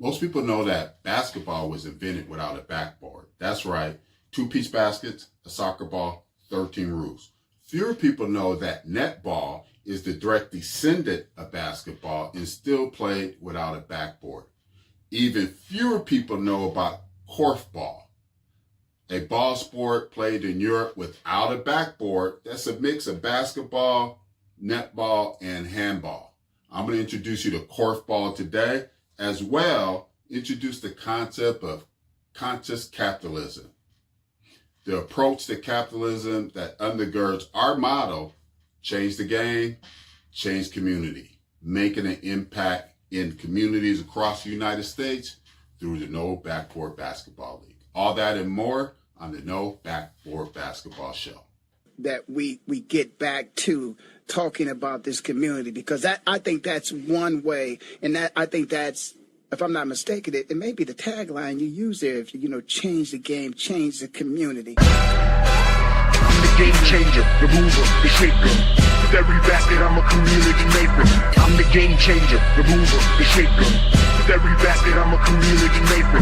Most people know that basketball was invented without a backboard. That's right, two-piece baskets, a soccer ball, 13 rules. Fewer people know that netball is the direct descendant of basketball and still played without a backboard. Even fewer people know about Korfball, a ball sport played in Europe without a backboard that's a mix of basketball, netball, and handball. I'm going to introduce you to Korfball today, as well introduce the concept of conscious capitalism, the approach to capitalism that undergirds our motto, change the game, change community, making an impact in communities across the United States through the No Backboard Basketball League. All that and more on the No Backboard Basketball Show. That we get back to talking about this community, because I think that's one way, and that I think that's, if I'm not mistaken, it may be the tagline you use there. If you change the game, change the community. I'm the game changer, the mover, the shaker. With every basket, I'm a community maker. I'm the game changer, the mover, the shaker. With every basket, I'm a community maker.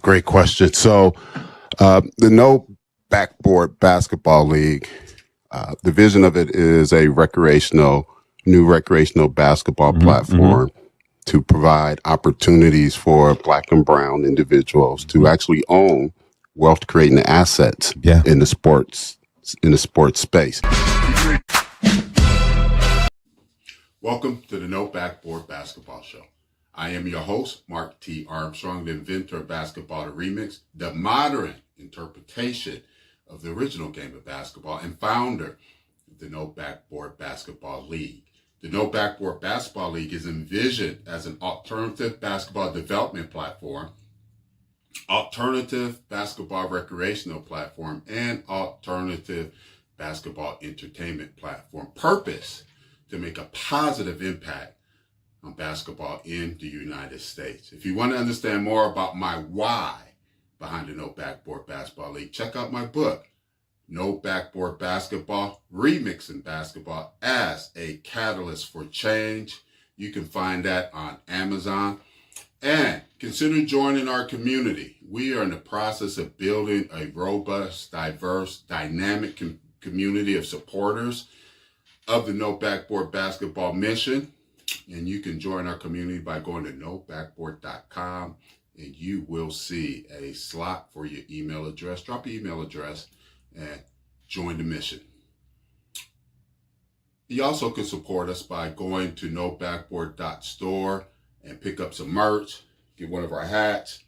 Great question. So, the No Backboard Basketball League, the vision of it is a new recreational basketball platform to provide opportunities for Black and brown individuals to actually own wealth creating assets in the sports space. Welcome to the No Backboard Basketball Show. I am your host, Mark T. Armstrong, the inventor of Basketball, the Remix, the modern interpretation of the original game of basketball, and founder of the No Backboard Basketball League. The No Backboard Basketball League is envisioned as an alternative basketball development platform, alternative basketball recreational platform, and alternative basketball entertainment platform. Purpose: to make a positive impact on basketball in the United States. If you want to understand more about my why behind the No Backboard Basketball League, check out my book, No Backboard Basketball, Remixing Basketball as a Catalyst for Change. You can find that on Amazon. And consider joining our community. We are in the process of building a robust, diverse, dynamic community of supporters of the No Backboard Basketball mission. And you can join our community by going to nobackboard.com, and you will see a slot for your email address. Drop your email address and join the mission. You also can support us by going to nobackboard.store and pick up some merch, get one of our hats,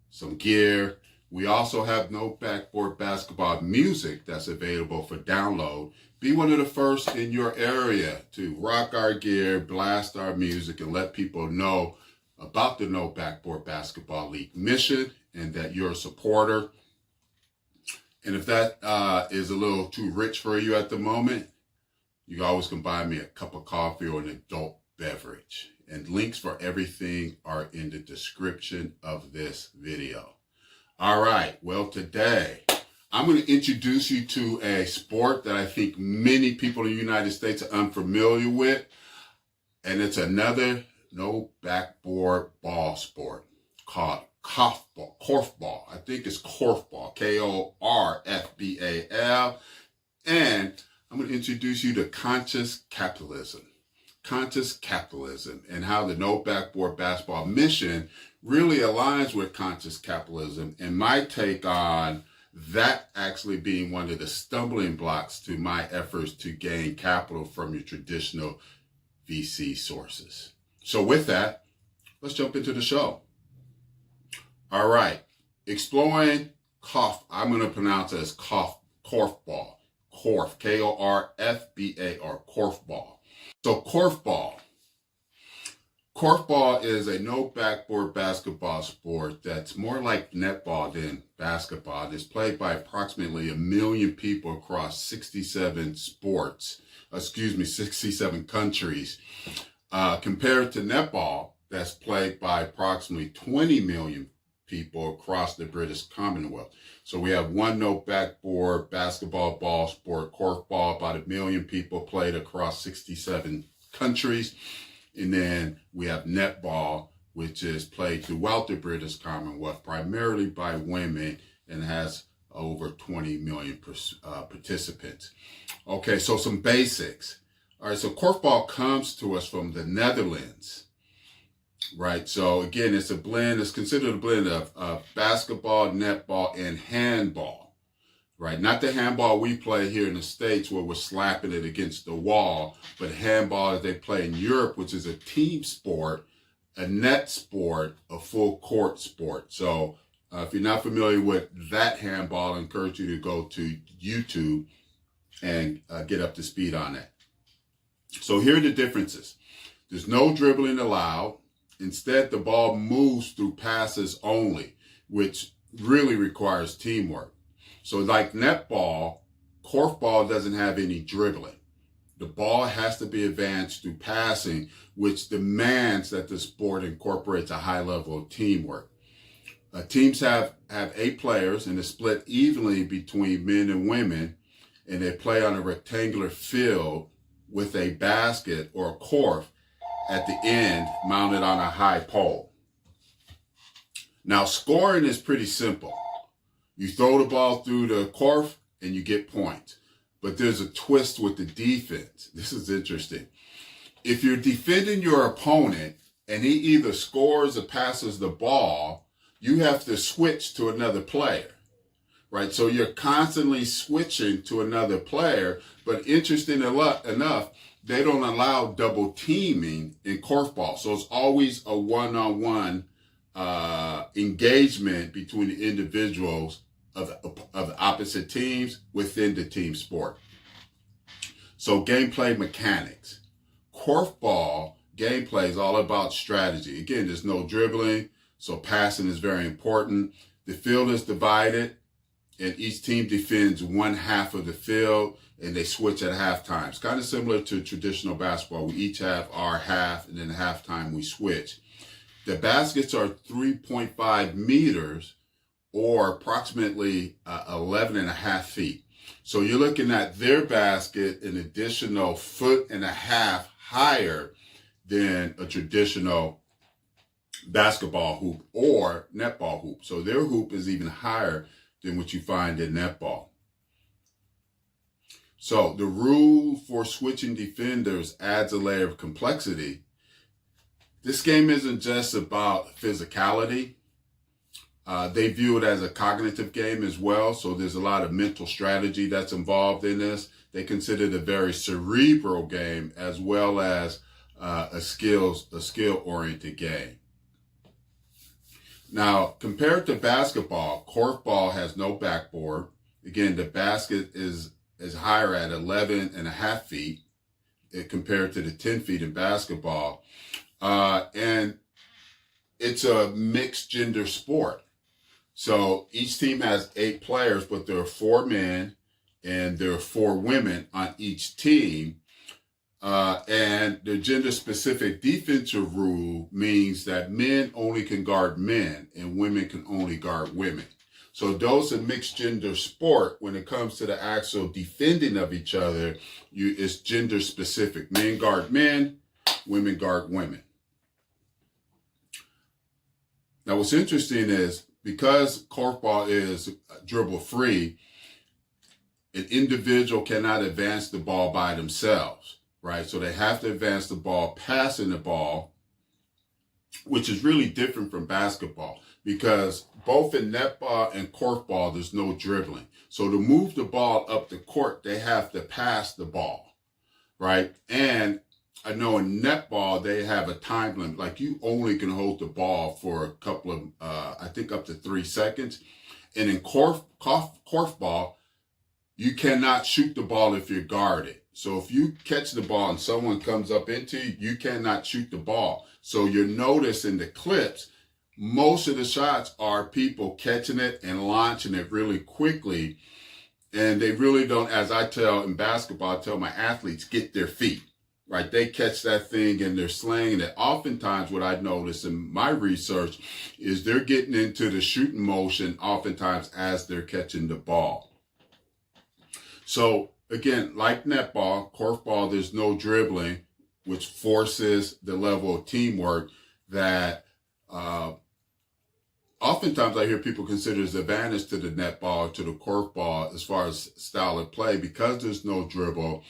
some gear. We also have No Backboard Basketball music that's available for download. Be one of the first in your area to rock our gear, blast our music, and let people know about the No Backboard Basketball League mission and that you're a supporter. And if that is a little too rich for you at the moment, you always can buy me a cup of coffee or an adult beverage. And links for everything are in the description of this video. All right, well, today I'm going to introduce you to a sport that I think many people in the United States are unfamiliar with, and it's another no backboard ball sport called Korfball. I think it's Korfball, Korfbal, and I'm going to introduce you to conscious capitalism, and how the No Backboard Basketball mission really aligns with conscious capitalism, and my take on that actually being one of the stumbling blocks to my efforts to gain capital from your traditional VC sources. So with that, let's jump into the show. All right, exploring I'm going to pronounce it as Korfball. Korf, Korfbal, Korfball. So Korfball is a no backboard basketball sport that's more like netball than basketball. It's played by approximately 1 million people across 67 countries, compared to netball that's played by approximately 20 million people across the British Commonwealth. So we have one no backboard basketball ball sport, Korfball, about 1 million people played across 67 countries. And then we have netball, which is played throughout the British Commonwealth, primarily by women, and has over 20 million participants. Okay, so some basics. All right, so korfball comes to us from the Netherlands, right? So again, it's considered a blend of basketball, netball, and handball, right? Not the handball we play here in the States where we're slapping it against the wall, but handball as they play in Europe, which is a team sport, a net sport, a full court sport. So if you're not familiar with that handball, I encourage you to go to YouTube and get up to speed on that. So here are the differences. There's no dribbling allowed. Instead, the ball moves through passes only, which really requires teamwork. So like netball, korfball doesn't have any dribbling. The ball has to be advanced through passing, which demands that the sport incorporates a high level of teamwork. Teams have 8 players, and it's split evenly between men and women, and they play on a rectangular field with a basket or a korf at the end mounted on a high pole. Now, scoring is pretty simple. You throw the ball through the korf and you get points. But there's a twist with the defense. This is interesting. If you're defending your opponent and he either scores or passes the ball, you have to switch to another player, right? So you're constantly switching to another player. But interesting enough, they don't allow double teaming in korfball. So it's always a one-on-one engagement between the individuals of the opposite teams within the team sport. So gameplay mechanics. Korfball gameplay is all about strategy. Again, there's no dribbling, so passing is very important. The field is divided, and each team defends one half of the field, and they switch at halftime. It's kind of similar to traditional basketball. We each have our half, and then at halftime we switch. The baskets are 3.5 meters, or approximately 11 and a half feet. So you're looking at their basket an additional 1.5 feet higher than a traditional basketball hoop or netball hoop. So their hoop is even higher than what you find in netball. So the rule for switching defenders adds a layer of complexity. This game isn't just about physicality. They view it as a cognitive game as well, so there's a lot of mental strategy that's involved in this. They consider it a very cerebral game as well as a skill-oriented game. Now, compared to basketball, korfball has no backboard. Again, the basket is higher at 11.5 feet compared to the 10 feet in basketball. And it's a mixed gender sport. So each team has 8 players, but there are 4 men and there are 4 women on each team. And the gender-specific defensive rule means that men only can guard men and women can only guard women. So those are mixed gender sport. When it comes to the actual defending of each other, it's gender specific. Men guard men, women guard women. Now what's interesting is because korfball is dribble free, an individual cannot advance the ball by themselves, right? So they have to advance the ball, passing the ball, which is really different from basketball because both in netball and korfball, there's no dribbling. So to move the ball up the court, they have to pass the ball, right? And I know in netball, they have a time limit. Like you only can hold the ball for a couple of, I think up to 3 seconds. And in korfball, you cannot shoot the ball if you're guarded. So if you catch the ball and someone comes up into you, you cannot shoot the ball. So you'll notice in the clips, most of the shots are people catching it and launching it really quickly. And they really don't, as I tell in basketball, I tell my athletes, get their feet. Right, they catch that thing and they're slinging it. Oftentimes what I notice in my research is they're getting into the shooting motion oftentimes as they're catching the ball. So again, like netball, korfball, there's no dribbling. which forces the level of teamwork that oftentimes I hear people consider as advantage to the netball, to the korfball, as far as style of play. Because there's no dribble,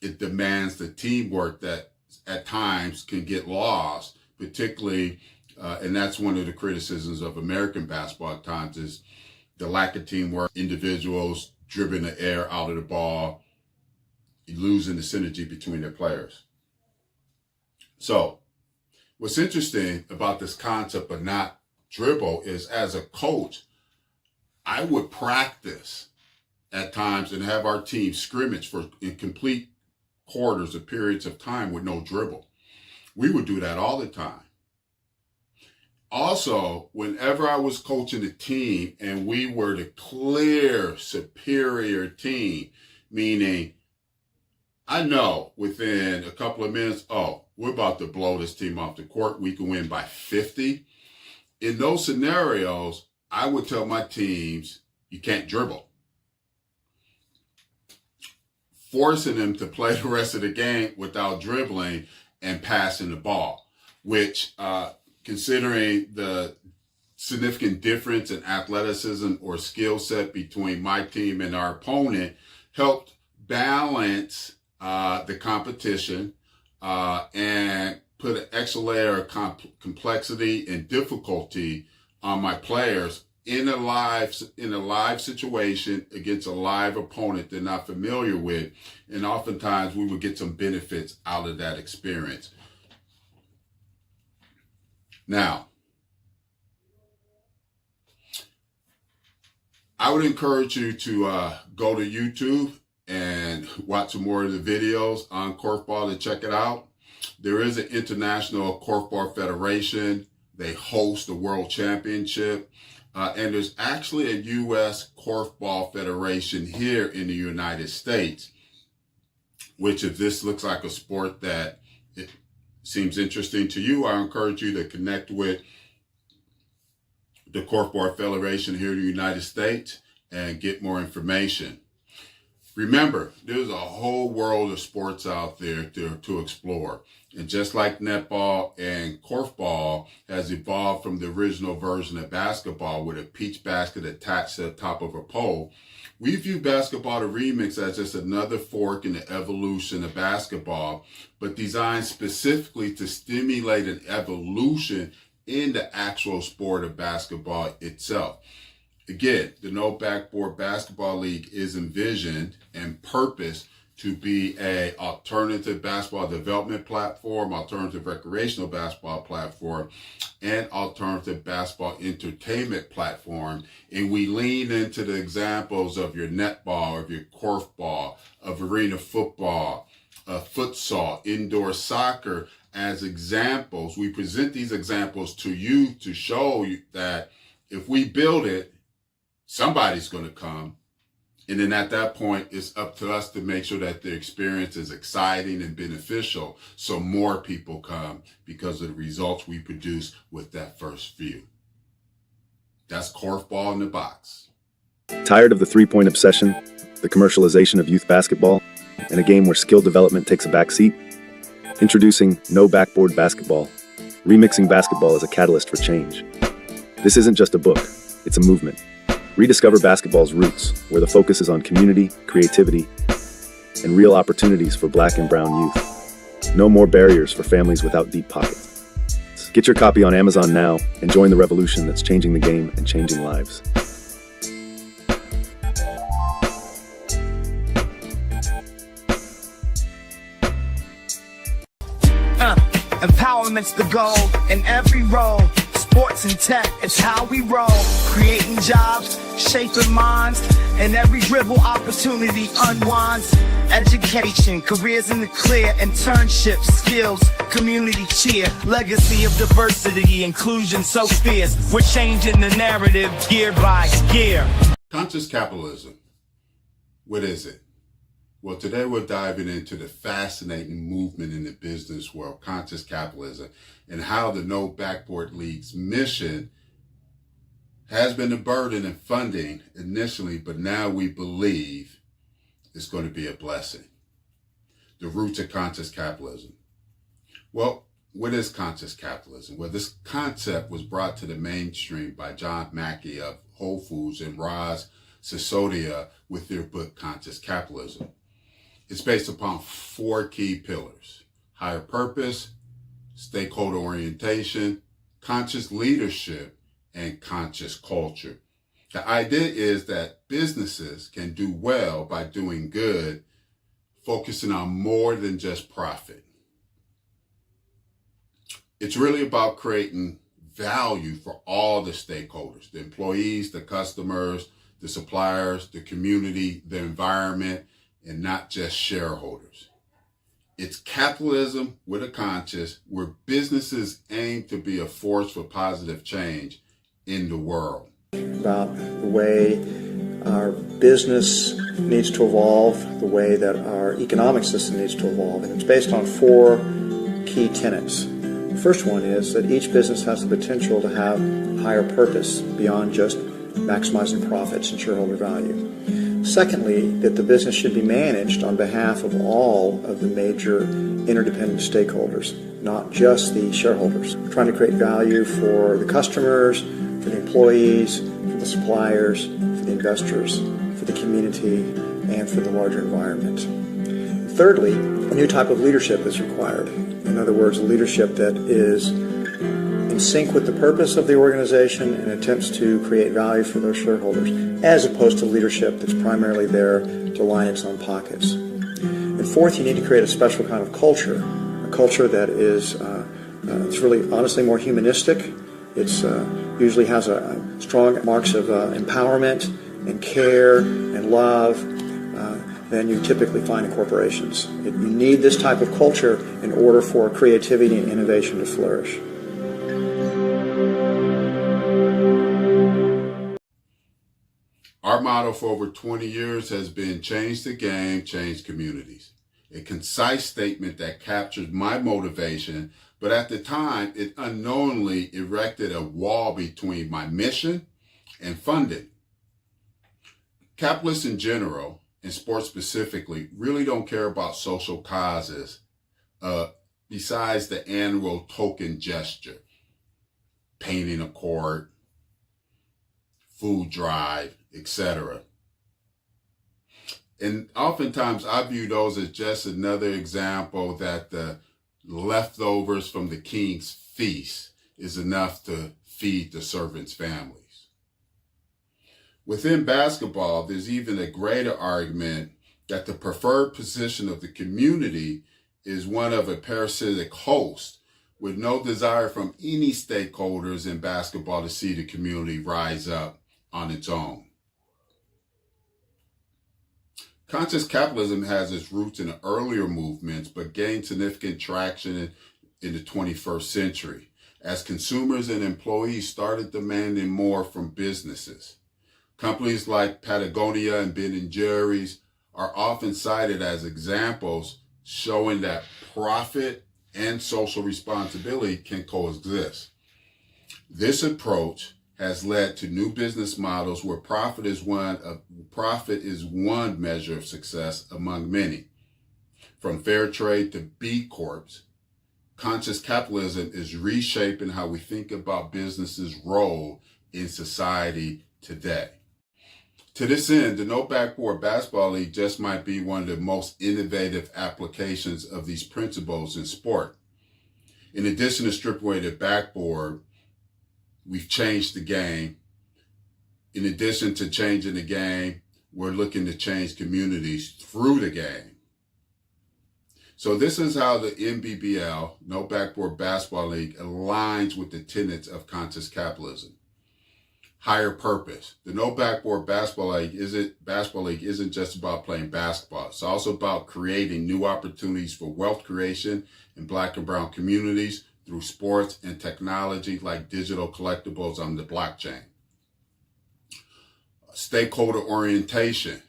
it demands the teamwork that at times can get lost, particularly, and that's one of the criticisms of American basketball at times, is the lack of teamwork, individuals dribbling the air out of the ball, losing the synergy between their players. So what's interesting about this concept of not dribble is, as a coach, I would practice at times and have our team scrimmage for in complete quarters or periods of time with no dribble. We would do that all the time. Also, whenever I was coaching a team and we were the clear superior team, meaning I know within a couple of minutes, oh, we're about to blow this team off the court, we can win by 50. In those scenarios, I would tell my teams, you can't dribble. Forcing them to play the rest of the game without dribbling and passing the ball, which, considering the significant difference in athleticism or skill set between my team and our opponent, helped balance the competition and put an extra layer of complexity and difficulty on my players in a live situation against a live opponent they're not familiar with. And oftentimes we would get some benefits out of that experience. Now, I would encourage you to go to YouTube and watch some more of the videos on Korfball to check it out. There is an International Korfball Federation. They host the World Championship. And there's actually a U.S. Korfball Federation here in the United States, which, if this looks like a sport that it seems interesting to you, I encourage you to connect with the Korfball Federation here in the United States and get more information. Remember, there's a whole world of sports out there to explore. And just like netball and korfball has evolved from the original version of basketball with a peach basket attached to the top of a pole, we view basketball, the remix, as just another fork in the evolution of basketball, but designed specifically to stimulate an evolution in the actual sport of basketball itself. Again, the No Backboard Basketball League is envisioned and purposed to be an alternative basketball development platform, alternative recreational basketball platform, and alternative basketball entertainment platform. And we lean into the examples of your netball, of your korfball, of arena football, futsal, indoor soccer as examples. We present these examples to you to show you that if we build it, somebody's going to come. And then at that point, it's up to us to make sure that the experience is exciting and beneficial so more people come because of the results we produce with that first view. That's Korfball in the box. Tired of the three-point obsession, the commercialization of youth basketball, and a game where skill development takes a back seat? Introducing No Backboard Basketball, remixing basketball as a catalyst for change. This isn't just a book, it's a movement. Rediscover basketball's roots, where the focus is on community, creativity, and real opportunities for Black and brown youth. No more barriers for families without deep pockets. Get your copy on Amazon now and join the revolution that's changing the game and changing lives. Empowerment's the goal in every role. Sports and tech, it's how we roll. Creating jobs, shaping minds, and every dribble opportunity unwinds. Education, careers in the clear, internships, skills, community cheer, legacy of diversity, inclusion so fierce. We're changing the narrative gear by gear. Conscious capitalism. What is it? Well, today we're diving into the fascinating movement in the business world, conscious capitalism, and how the No Backboard League's mission has been a burden in funding initially, but now we believe it's going to be a blessing. The roots of conscious capitalism. Well, what is conscious capitalism? Well, this concept was brought to the mainstream by John Mackey of Whole Foods and Roz Sisodia with their book, Conscious Capitalism. It's based upon 4 key pillars: higher purpose, stakeholder orientation, conscious leadership, and conscious culture. The idea is that businesses can do well by doing good, focusing on more than just profit. It's really about creating value for all the stakeholders, the employees, the customers, the suppliers, the community, the environment, and not just shareholders. It's capitalism with a conscience, where businesses aim to be a force for positive change in the world. About the way our business needs to evolve, the way that our economic system needs to evolve, and it's based on 4 key tenets. The first one is that each business has the potential to have higher purpose beyond just maximizing profits and shareholder value. Secondly, that the business should be managed on behalf of all of the major interdependent stakeholders, not just the shareholders. We're trying to create value for the customers, for the employees, for the suppliers, for the investors, for the community, and for the larger environment. Thirdly, a new type of leadership is required. In other words, a leadership that is in sync with the purpose of the organization and attempts to create value for those shareholders, as opposed to leadership that's primarily there to line its own pockets. And fourth, you need to create a special kind of culture, a culture that is it's really honestly more humanistic. It's usually has a strong marks of empowerment and care and love than you typically find in corporations. You need this type of culture in order for creativity and innovation to flourish. Our motto for over 20 years has been change the game, change communities. A concise statement that captured my motivation, but at the time it unknowingly erected a wall between my mission and funding. Capitalists in general, and sports specifically, really don't care about social causes besides the annual token gesture, painting a court, food drive, etc. And oftentimes I view those as just another example that the leftovers from the king's feast is enough to feed the servants' families. Within basketball, there's even a greater argument that the preferred position of the community is one of a parasitic host with no desire from any stakeholders in basketball to see the community rise up on its own. Conscious capitalism has its roots in earlier movements, but gained significant traction in the 21st century as consumers and employees started demanding more from businesses. Companies like Patagonia and Ben & Jerry's are often cited as examples showing that profit and social responsibility can coexist. This approach has led to new business models where profit is one measure of success among many. From fair trade to B Corps, conscious capitalism is reshaping how we think about business's role in society today. To this end, the No Backboard Basketball League just might be one of the most innovative applications of these principles in sport. In addition to stripping away the backboard, we've changed the game. In addition to changing the game, we're looking to change communities through the game. So this is how the NBBL, No Backboard Basketball League, aligns with the tenets of conscious capitalism. Higher purpose. The No Backboard Basketball League isn't just about playing basketball. It's also about creating new opportunities for wealth creation in Black and brown communities through sports and technology like digital collectibles on the blockchain. Stakeholder orientation.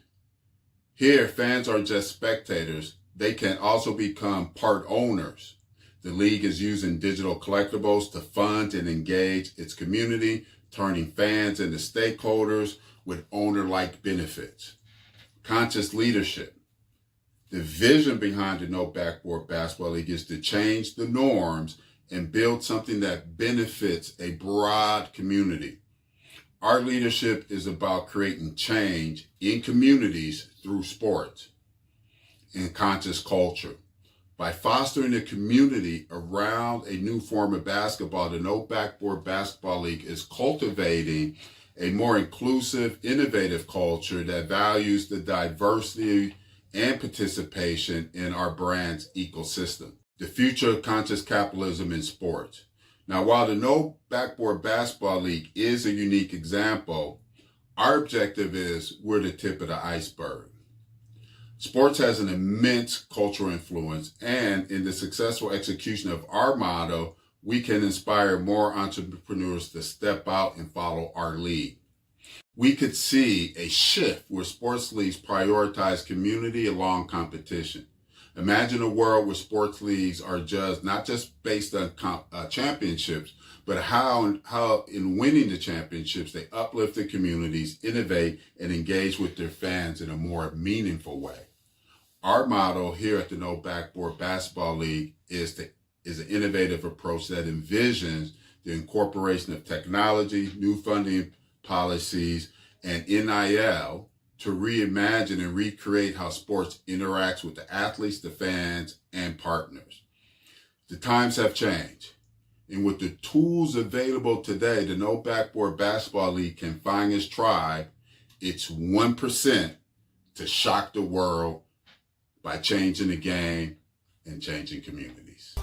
Here, fans aren't just spectators. They can also become part owners. The league is using digital collectibles to fund and engage its community, turning fans into stakeholders with owner-like benefits. Conscious leadership. The vision behind the No Backboard Basketball League is to change the norms and build something that benefits a broad community. Our leadership is about creating change in communities through sports and conscious culture. By fostering a community around a new form of basketball, the No Backboard Basketball League is cultivating a more inclusive, innovative culture that values the diversity and participation in our brand's ecosystem. The future of conscious capitalism in sports. Now, while the No Backboard Basketball League is a unique example, our objective is we're the tip of the iceberg. Sports has an immense cultural influence, and in the successful execution of our motto, we can inspire more entrepreneurs to step out and follow our lead. We could see a shift where sports leagues prioritize community along competition. Imagine a world where sports leagues are judged not just based on championships, but how in winning the championships, they uplift the communities, innovate, and engage with their fans in a more meaningful way. Our motto here at the No Backboard Basketball League is an innovative approach that envisions the incorporation of technology, new funding policies, and NIL to reimagine and recreate how sports interacts with the athletes, the fans, and partners. The times have changed, and with the tools available today, the No Backboard Basketball League can find its tribe, its 1%, to shock the world by changing the game and changing communities.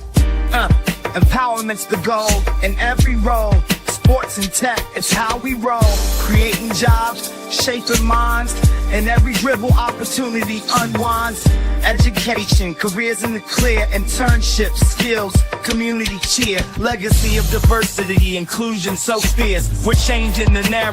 Empowerment's the goal in every role. Sports and tech, it's how we roll. Creating jobs, shaping minds, and every dribble opportunity unwinds. Education, careers in the clear, internships, skills, community cheer. Legacy of diversity, inclusion so fierce. We're changing the narrative.